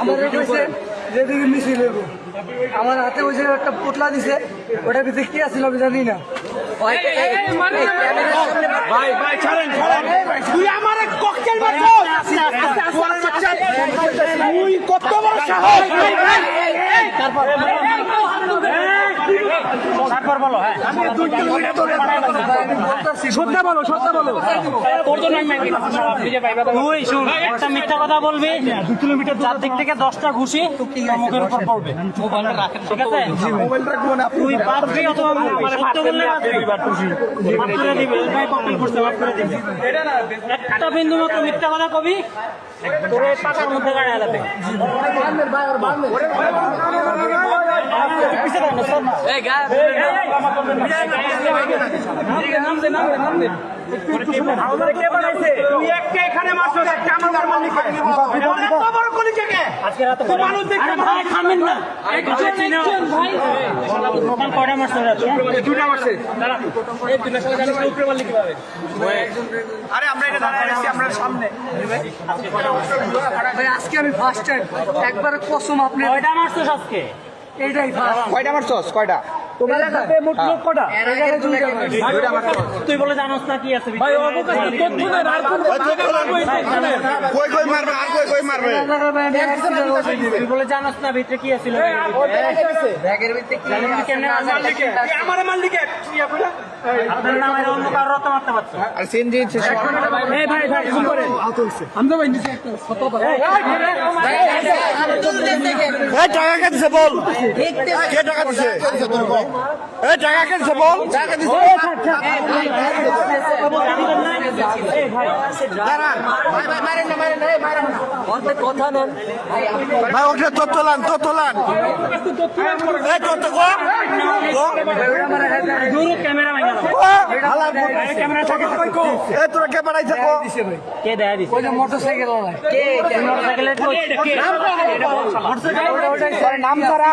আমাদের কইছে যেদিকে মিছিল হইব আমার হাতে ওই একটা পোটলা দিছে ওটার ভিতরে কি আছিল আমি জানি না ভাই ভাই ছাড়েন ছাড়েন তুই আমারে ককটেল মারছিস তুই কত বড় সাহস তারপর বলো হ্যাঁ সত্যি বলো তুই শুন একটা মিথ্যা কথা বলবি 2 কিলোমিটার যার দিক থেকে 10টা ঘুষি মুখের উপর পড়বে ঠিক আছে তুই পারবি অথবা সত্য বললে মাফ করে দিবে ভাই ককটেল করছে মাফ করে দিবে একটা বিন্দু মতো মিথ্যা কথা কবি তোর টাকার মধ্যে গাড়ি আলাদা আরে আমরা এটা দাঁড়ায় আমরা সামনে আজকে আমি ফার্স্ট টাইম একবার কসম আপনি কয়টা মারছিস আজকে এইটাই ফার্স্ট কয়টা মারছস কয়টা তোমার সাথে মোট লোক কটা তুই বলে জানোস না কি আছে ভাই অবকাশ তথ্য দেন আর কোন কই কই মারবে আর কই মারবে তুই বলে জানোস না ভিতরে কি আছিল ব্যাগের ভিতরে কি আমারে মালিকে আপনার নাম এর অন্য কারো রত মারতে পারছো আর সিনজি এই ভাই ভাই কি করে আমরা ভাই নিচে একটা ছোট এই টাকা কে দিছে বল কে টাকা দিছে এই টাকা কে দিছে বল টাকা দিছে দাঁড়ান ভাই ভাই মারেন না কথা নেন ভাই ওকে তোলান এই তো কো দূর ক্যামেরা ভাঙা দাও হালা ক্যামেরা থাকে কো এই তোরা কে বাড়াইছে কো কে দেয়া দিছে ওই যে মোটরসাইকেল ওলাই কে মোটরসাইকেলের মোটরসাইকেল নাম ছাড়া